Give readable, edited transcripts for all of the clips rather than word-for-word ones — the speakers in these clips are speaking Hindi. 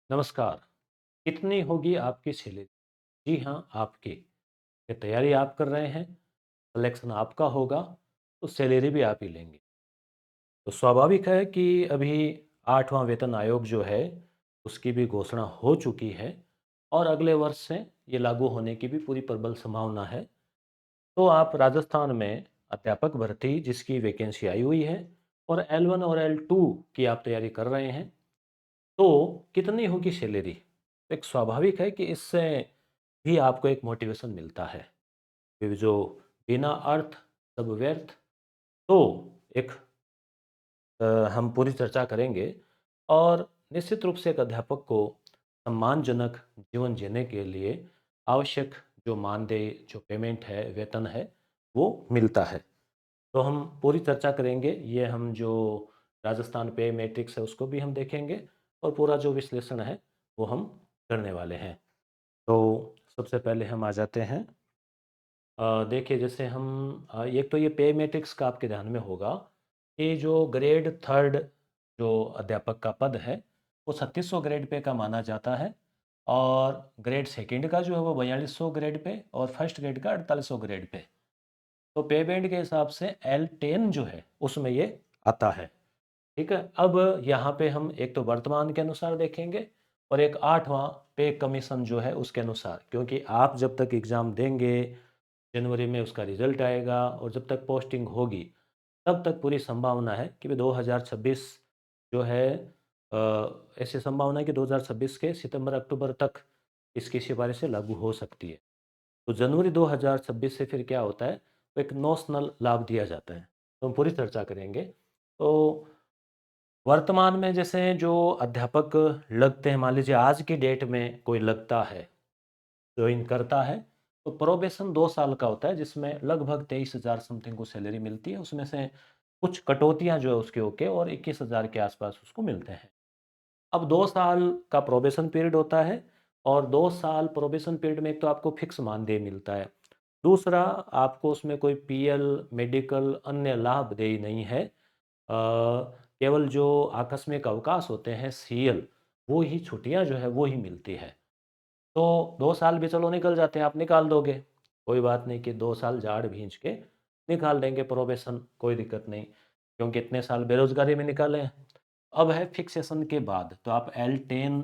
नमस्कार। कितनी होगी आपकी सैलरी? जी हाँ, आपकी। ये तैयारी आप कर रहे हैं, सिलेक्शन आपका होगा, तो सैलरी भी आप ही लेंगे। तो स्वाभाविक है कि अभी 8वां वेतन आयोग जो है, उसकी भी घोषणा हो चुकी है और अगले वर्ष से ये लागू होने की भी पूरी प्रबल संभावना है। तो आप राजस्थान में अध्यापक भर्ती जिसकी वैकेंसी आई हुई है और L1 और L2 की आप तैयारी कर रहे हैं, तो कितनी होगी सैलरी? तो एक स्वाभाविक है कि इससे भी आपको एक मोटिवेशन मिलता है कि जो बिना अर्थ सब व्यर्थ। तो एक हम पूरी चर्चा करेंगे और निश्चित रूप से एक अध्यापक को सम्मानजनक जीवन जीने के लिए आवश्यक जो मानदेय, जो पेमेंट है, वेतन है, वो मिलता है। तो हम पूरी चर्चा करेंगे। ये हम जो राजस्थान पे मैट्रिक्स है उसको भी हम देखेंगे और पूरा जो विश्लेषण है वो हम करने वाले हैं। तो सबसे पहले हम आ जाते हैं। देखिए जैसे हम एक तो ये पे मैट्रिक्स का आपके ध्यान में होगा कि जो ग्रेड थर्ड जो अध्यापक का पद है वो 3600 ग्रेड पे का माना जाता है और ग्रेड सेकंड का जो है वो 4200 ग्रेड पे और फर्स्ट ग्रेड का 4800 ग्रेड पे। तो पे बैंड के हिसाब से L10 जो है उसमें ये आता है। ठीक है, अब यहाँ पे हम एक तो वर्तमान के अनुसार देखेंगे और एक 8वां पे कमीशन जो है उसके अनुसार, क्योंकि आप जब तक एग्ज़ाम देंगे, जनवरी में उसका रिजल्ट आएगा और जब तक पोस्टिंग होगी तब तक पूरी संभावना है कि 2026 जो है ऐसी संभावना है कि 2026 के सितंबर अक्टूबर तक इसकी सिफारिशें लागू हो सकती है। तो जनवरी 2026 से फिर क्या होता है, तो एक नॉशनल लाभ दिया जाता है। तो हम पूरी चर्चा करेंगे। तो वर्तमान में जैसे जो अध्यापक लगते हैं, मान लीजिए आज की डेट में कोई लगता है, जॉइन करता है, तो प्रोबेशन 2 साल का होता है जिसमें लगभग 23,000 समथिंग को सैलरी मिलती है। उसमें से कुछ कटौतियाँ जो है उसके होके और 21,000 के आसपास उसको मिलते हैं। अब 2 साल का प्रोबेशन पीरियड होता है और 2 साल प्रोबेशन पीरियड में एक तो आपको फिक्स मानदेय मिलता है। दूसरा, आपको उसमें कोई पीएल, मेडिकल, अन्य लाभदेय नहीं है। केवल जो आकस्मिक अवकाश होते हैं, सीएल, वो ही छुट्टियाँ जो है वो ही मिलती है। तो 2 साल भी चलो निकल जाते हैं, आप निकाल दोगे। कोई बात नहीं कि 2 साल झाड़ भींच के निकाल देंगे प्रोबेशन, कोई दिक्कत नहीं, क्योंकि इतने साल बेरोज़गारी में निकाले हैं। अब है फिक्सेशन के बाद, तो आप L10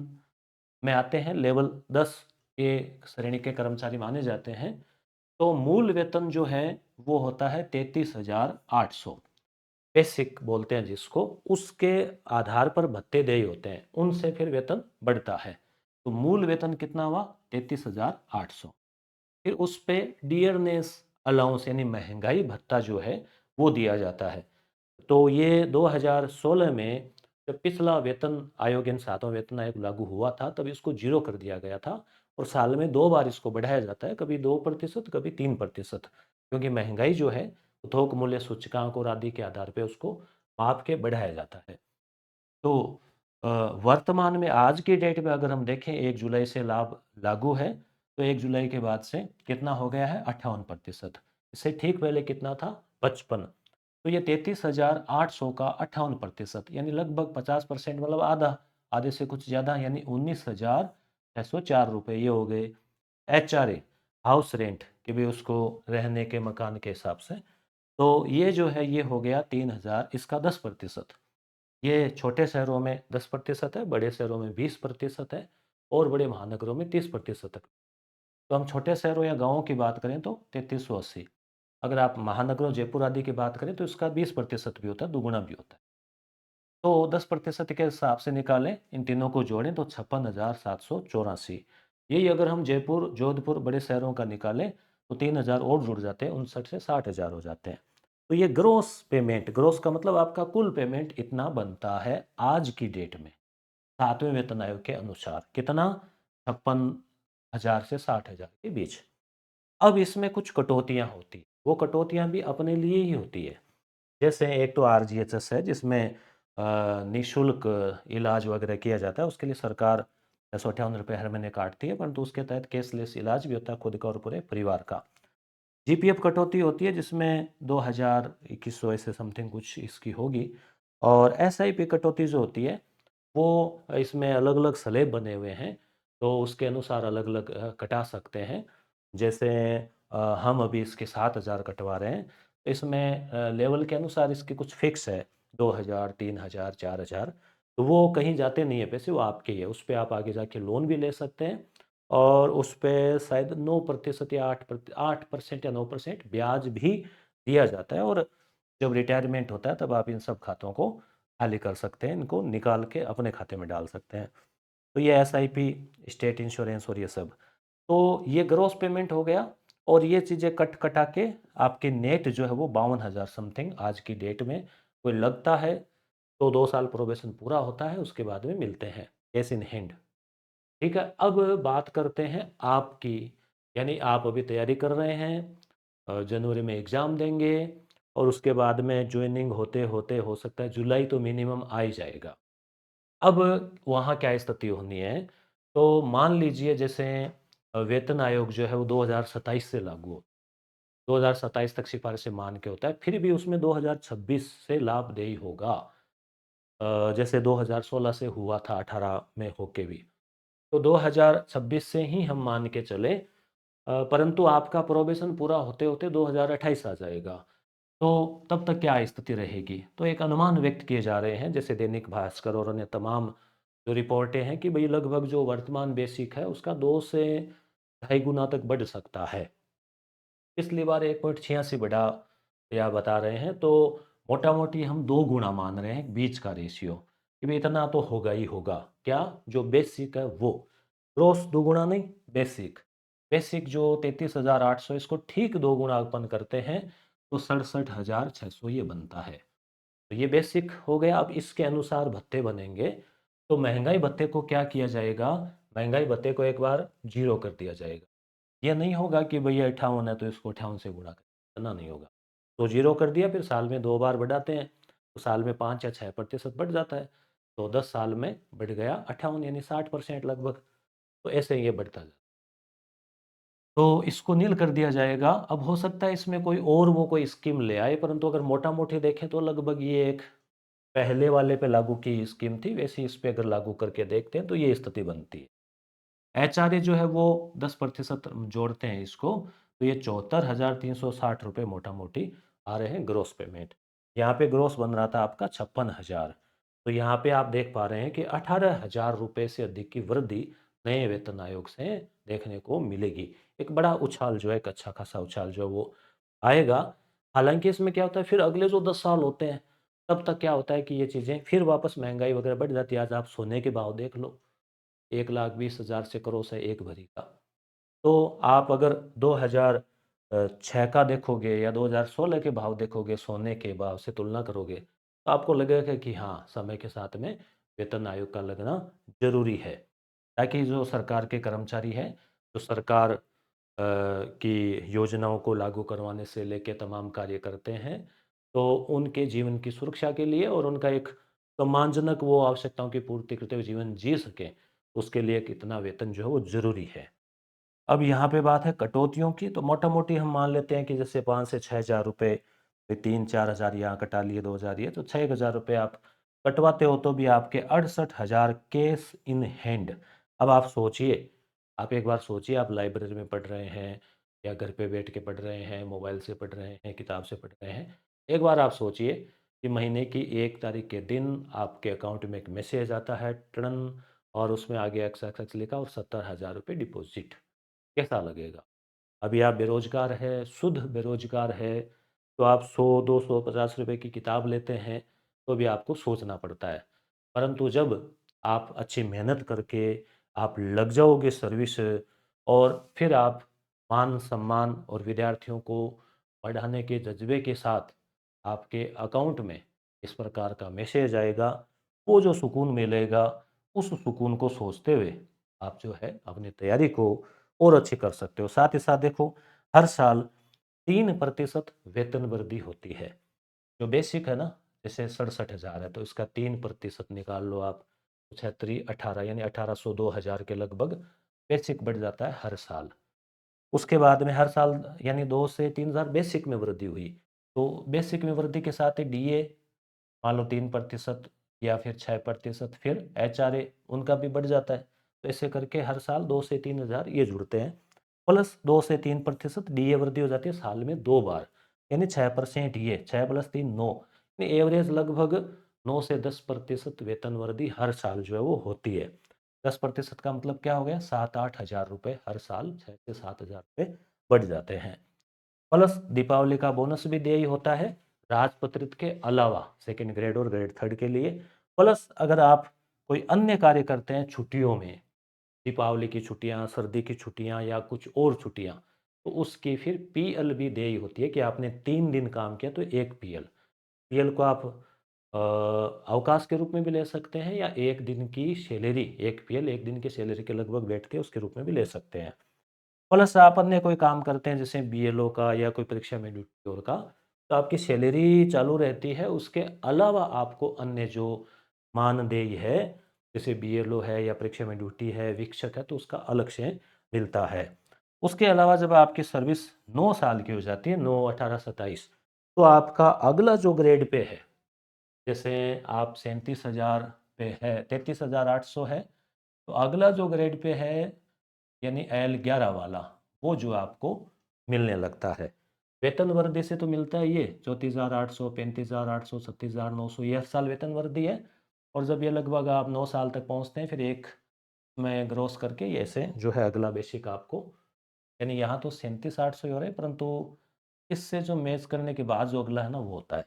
में आते हैं, लेवल 10 के श्रेणी के कर्मचारी माने जाते हैं। तो मूल वेतन जो है वो होता है 33,800, बेसिक बोलते हैं जिसको, उसके आधार पर भत्तेदेय होते हैं, उनसे फिर वेतन बढ़ता है। तो मूल वेतन कितना हुआ? 33,800। फिर उस पे डियरनेस अलाउंस यानी महंगाई भत्ता जो है वो दिया जाता है। तो ये 2016 में जब पिछला वेतन आयोग यानी 7वां वेतन आयोग लागू हुआ था तब इसको ज़ीरो कर दिया गया था और साल में 2 बार इसको बढ़ाया जाता है, कभी 2% कभी 3%, क्योंकि महंगाई जो है थोक मूल्य सूचकांक और आदि के आधार पे उसको माप के बढ़ाया जाता है। तो अ, वर्तमान में आज की डेट में अगर हम देखें 1 जुलाई से लाभ लागू है, तो 1 जुलाई के बाद से कितना हो गया है? 58%। इससे ठीक पहले कितना था? 55। तो ये 33,800 का 58% यानी लगभग 50%, मतलब आधा, आधे से कुछ ज़्यादा, यानी 19,604 रुपये ये हो गए। एचआरए, हाउस रेंट कि भी उसको रहने के मकान के हिसाब से, तो ये जो है ये हो गया 3,000, इसका 10%। ये छोटे शहरों में 10% है, बड़े शहरों में 20% है और बड़े महानगरों में 30% है। तो हम छोटे शहरों या गाँवों की बात करें तो 3380। अगर आप महानगरों, जयपुर आदि की बात करें तो इसका 20% भी होता है, दुगुना भी होता है। तो 10% के हिसाब से निकालें, इन तीनों को जोड़ें तो 56,784। यही अगर हम जयपुर, जोधपुर, बड़े शहरों का निकालें तो 3,000 और जुड़ जाते हैं, 59 से 60,000 हो जाते हैं। तो ये ग्रोस पेमेंट, ग्रोस का मतलब आपका कुल पेमेंट इतना बनता है आज की डेट में, 7वें वेतन आयोग के अनुसार। कितना? 56,000 से 60,000 के बीच। अब इसमें कुछ कटौतियाँ होती हैं, वो कटौतियाँ भी अपने लिए ही होती है। जैसे एक तो आरजीएचएस है जिसमें निःशुल्क इलाज वगैरह किया जाता है, उसके लिए सरकार 658 रुपये हर महीने काटती है, परंतु उसके तहत कैशलेस इलाज भी होता है खुद का और पूरे परिवार का। जीपीएफ कटौती होती है जिसमें 2,000, 2,100 ऐसे समथिंग कुछ इसकी होगी। और एसआईपी कटौती जो होती है वो इसमें अलग-अलग स्लैब बने हुए हैं, तो उसके अनुसार अलग-अलग कटा सकते हैं। जैसे हम अभी इसके 7,000 कटवा रहे हैं, तो इसमें लेवल के अनुसार इसके कुछ फिक्स है, 2,000, 3,000, 4,000, तो वो कहीं जाते नहीं है पैसे, वो आपके ही है। उस पे आप आगे जाके लोन भी ले सकते हैं और उस पे शायद 9% या 8% या 9% ब्याज भी दिया जाता है और जब रिटायरमेंट होता है तब आप इन सब खातों को खाली कर सकते हैं, इनको निकाल के अपने खाते में डाल सकते हैं। तो ये एसआईपी, स्टेट इंश्योरेंस और ये सब। तो ये ग्रॉस पेमेंट हो गया और ये चीज़ें कट कटा के आपके नेट जो है वो 52,000 समथिंग आज की डेट में कोई लगता है, तो 2 साल प्रोबेशन पूरा होता है, उसके बाद में मिलते हैं कैश इन हैंड। ठीक है, अब बात करते हैं आपकी, यानी आप अभी तैयारी कर रहे हैं, जनवरी में एग्ज़ाम देंगे और उसके बाद में ज्वाइनिंग होते होते हो सकता है जुलाई तो मिनिमम आ ही जाएगा। अब वहाँ क्या स्थिति होनी है, तो मान लीजिए जैसे वेतन आयोग जो है वो 2027 से लागू हो, 2027 तक सिफारिशें मान के होता है, फिर भी उसमें 2026 से लाभदेही होगा। जैसे 2016 से हुआ था 18 में होके भी। तो 2026 से ही हम मान के चले, परंतु आपका प्रोबेशन पूरा होते-होते 2028 आ जाएगा। तो तब तक क्या स्थिति रहेगी? तो एक अनुमान व्यक्त किए जा रहे हैं, जैसे दैनिक भास्कर और अन्य तमाम जो रिपोर्टें हैं कि भई लगभग जो वर्तमान बेसिक है उसका 2 से ढाई गुना तक बढ़ सकता है। पिछली बार 1.86 बढ़ा या बता रहे हैं, तो मोटा-मोटी हम 2 गुना मान रहे हैं बीच का रेशियो, कि भई इतना तो होगा ही होगा। क्या? जो बेसिक है वो। ग्रॉस दुगुना नहीं, बेसिक। बेसिक जो 33,800 इसको ठीक 2 गुना अपन करते हैं, तो 67,600 ये बनता है। तो ये बेसिक हो गया। अब इसके अनुसार भत्ते बनेंगे, तो महँगाई भत्ते को क्या किया जाएगा? महँगाई भत्ते को एक बार 0 कर दिया जाएगा। ये नहीं होगा कि भैया 58 है तो इसको 58 से गुणा करें, इतना नहीं होगा। तो 0 कर दिया, फिर साल में 2 बार बढ़ाते हैं, तो साल में 5 या 6% बढ़ जाता है। तो 10 साल में बढ़ गया 58 यानी 60% लगभग। तो ऐसे ये बढ़ता जाता है। तो इसको नील कर दिया जाएगा। अब हो सकता है इसमें कोई और वो कोई स्कीम ले आए, परंतु अगर मोटा-मोटी देखें तो लगभग ये एक पहले वाले पे लागू की स्कीम थी, वैसे इस पे अगर लागू करके देखते हैं तो ये स्थिति बनती है। एचआरए जो है वो 10% जोड़ते हैं इसको, तो ये 74,360 रुपये मोटा-मोटी आ रहे हैं ग्रॉस पेमेंट। यहाँ पे ग्रॉस बन रहा था आपका 56,000। तो यहाँ पे आप देख पा रहे हैं कि 18,000 रुपये से अधिक की वृद्धि नए वेतन आयोग से देखने को मिलेगी। एक बड़ा उछाल जो है, एक अच्छा खासा उछाल जो है वो आएगा। हालाँकि इसमें क्या होता है, फिर अगले जो 10 साल होते हैं, तब तक क्या होता है कि ये चीज़ें फिर वापस महँगाई वगैरह बढ़ जाती है। आज आप सोने के भाव देख लो, 1,20,000 से क्रॉस है 1 भरी का। तो आप अगर 2006 का देखोगे या 2016 के भाव देखोगे, सोने के भाव से तुलना करोगे, तो आपको लगेगा कि हाँ, समय के साथ में वेतन आयोग का लगना ज़रूरी है। ताकि जो सरकार के कर्मचारी हैं, जो सरकार की योजनाओं को लागू करवाने से लेके तमाम कार्य करते हैं, तो उनके जीवन की सुरक्षा के लिए और उनका एक सम्मानजनक वो आवश्यकताओं की पूर्ति करते हुए जीवन जी सकें, उसके लिए कितना वेतन जो है वो ज़रूरी है। अब यहाँ पे बात है कटौतियों की, तो मोटा-मोटी हम मान लेते हैं कि जैसे 5 से 6,000 रुपए, फिर 3-4 हज़ार यहाँ कटा लिए, 2,000 ये, तो 6,000 रुपए आप कटवाते हो तो भी आपके 68,000 कैश इन हैंड। अब आप सोचिए, आप एक बार सोचिए, आप लाइब्रेरी में पढ़ रहे हैं या घर पे बैठ के पढ़ रहे हैं, मोबाइल से पढ़ रहे हैं, किताब से पढ़ रहे हैं। एक बार आप सोचिए कि महीने की 1 तारीख के दिन आपके अकाउंट में एक मैसेज आता है, टड़न, और उसमें आगे एक्स एक्स एक्स लिखा और 70,000 रुपए डिपॉज़िट। कैसा लगेगा? अभी आप बेरोज़गार हैं, शुद्ध बेरोज़गार हैं, तो आप 100, 200, 50 रुपए की किताब लेते हैं, तो भी आपको सोचना पड़ता है। परंतु जब आप अच्छी मेहनत करके आप लग जाओगे सर्विस, और फिर आप मान-सम्मान और विद्यार्थियों को पढ़ाने के जज़्बे के साथ आपके अकाउंट में इस प्रकार का मैसेज आएगा, वो जो सुकून मिलेगा, उस सुकून को सोचते हुए आप जो है अपनी तैयारी को और अच्छी कर सकते हो। साथ ही साथ देखो, हर साल 3% वेतन वृद्धि होती है। जो बेसिक है ना, जैसे 67,000 है तो इसका 3% निकाल लो आप, कुछ है 18 यानी 1800 2,000 के लगभग बेसिक बढ़ जाता है हर साल। उसके बाद में हर साल यानी 2 से 3,000 बेसिक में वृद्धि हुई। तो बेसिक में वृद्धि के साथ ही डीए मान लो 3%, या फिर 6%, फिर HRA उनका भी बढ़ जाता है। तो ऐसे करके हर साल 2 से 3 हज़ार ये जुड़ते हैं, प्लस 2 से 3% डीए वृद्धि हो जाती है साल में 2 बार, यानी 6% ये 6 + 3 9, यानी एवरेज लगभग 9 से 10% वेतन वृद्धि हर साल जो है वो होती है। 10% का मतलब क्या हो गया, 7-8 हज़ार रुपये हर साल 6 से 7 हज़ार रुपये बढ़ जाते हैं। प्लस दीपावली का बोनस भी देय होता है राजपत्रित के अलावा, सेकंड ग्रेड और ग्रेड थर्ड के लिए। प्लस अगर आप कोई अन्य कार्य करते हैं छुट्टियों में, दीपावली की छुट्टियां, सर्दी की छुट्टियां या कुछ और छुट्टियां, तो उसकी फिर पीएल भी देय होती है कि आपने 3 दिन काम किया तो एक पीएल। पीएल को आप अवकाश के रूप में भी ले सकते हैं या एक दिन की सैलरी, एक पीएल एक दिन की सैलरी के लगभग बैठ के उसके रूप में भी ले सकते हैं। प्लस आप अन्य कोई काम करते हैं जैसे बीएलओ का या कोई परीक्षा में ड्यूटी का, तो आपकी सैलरी चालू रहती है, उसके अलावा आपको अन्य जो मानदेय है, जैसे बीएलओ है या परीक्षा में ड्यूटी है, वीक्षक है, तो उसका अलग से मिलता है। उसके अलावा जब आपकी सर्विस 9 साल की हो जाती है, 9, 18, 27, तो आपका अगला जो ग्रेड पे है, जैसे आप 37,000 पे है, 33,800 है, तो अगला जो ग्रेड पे है यानी L11 वाला, वो जो आपको मिलने लगता है। वेतन वृद्धि से तो मिलता है ये 34,800, 35,800, 36,900, ये हर साल वेतन वृद्धि है। और जब ये लगभग आप 9 साल तक पहुंचते हैं, फिर एक में ग्रोस करके ये ऐसे जो है अगला बेसिक आपको, यानी यहाँ तो 37,800 ही हो रहे हैं, परंतु इससे जो मैच करने के बाद जो अगला है ना, वो होता है।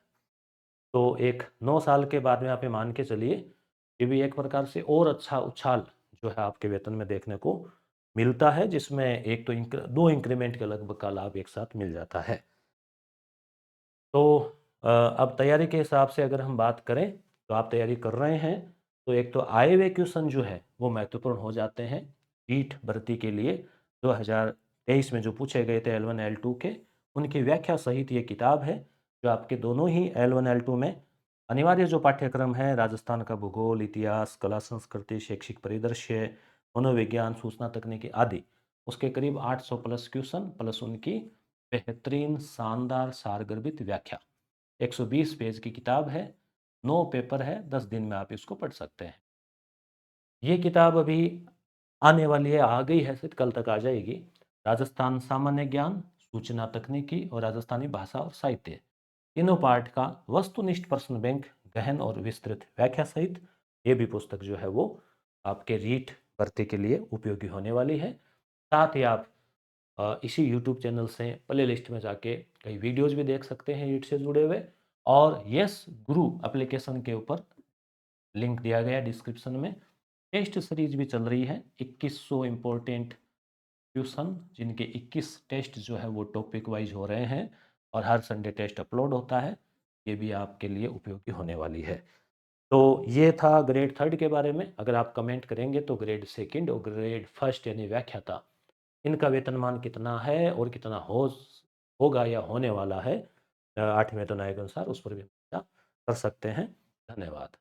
तो एक 9 साल के बाद में आप ये मान के चलिए, ये भी एक प्रकार से और अच्छा उछाल जो है आपके वेतन में देखने को मिलता है, जिसमें एक तो 2 इंक्रीमेंट के लगभग का लाभ एक साथ मिल जाता है। तो अब तैयारी के हिसाब से अगर हम बात करें, तो आप तैयारी कर रहे हैं, तो एक तो आय व्यय क्वेश्चन जो है वो महत्वपूर्ण हो जाते हैं नीट भर्ती के लिए। 2023 में जो पूछे गए थे L1 L2 के, उनकी व्याख्या सहित ये किताब है, जो आपके दोनों ही L1 L2 में अनिवार्य जो पाठ्यक्रम है, राजस्थान का भूगोल, इतिहास, कला संस्कृति, शैक्षिक परिदृश्य, मनोविज्ञान, सूचना तकनीकी आदि, उसके करीब 800 प्लस क्वेश्चन प्लस उनकी बेहतरीन शानदार सारगर्भित व्याख्या, 120 पेज की किताब है, 9 पेपर है, 10 दिन में आप इसको पढ़ सकते हैं। ये किताब अभी आने वाली है, आ गई है, शायद कल तक आ जाएगी। राजस्थान सामान्य ज्ञान, सूचना तकनीकी और राजस्थानी भाषा और साहित्य, तीनों पार्ट का वस्तुनिष्ठ प्रश्न बैंक, गहन और विस्तृत व्याख्या सहित ये भी पुस्तक जो है वो आपके रीट भर्ती के लिए उपयोगी होने वाली है। साथ ही आप इसी यूट्यूब चैनल से प्ले लिस्ट में जाके कई वीडियोज भी देख सकते हैं रीट से जुड़े हुए, और यस गुरु एप्लीकेशन के ऊपर लिंक दिया गया डिस्क्रिप्शन में। टेस्ट सीरीज भी चल रही है, 2100 इम्पोर्टेंट क्वेश्चन, जिनके 21 टेस्ट जो है वो टॉपिक वाइज हो रहे हैं, और हर संडे टेस्ट अपलोड होता है। ये भी आपके लिए उपयोगी होने वाली है। तो ये था ग्रेड थर्ड के बारे में। अगर आप कमेंट करेंगे तो ग्रेड सेकंड और ग्रेड फर्स्ट यानी व्याख्याता, इनका वेतनमान कितना है और कितना होगा या होने वाला है 8वें वेतन आयोग के अनुसार, उस पर भी चर्चा कर सकते हैं। धन्यवाद।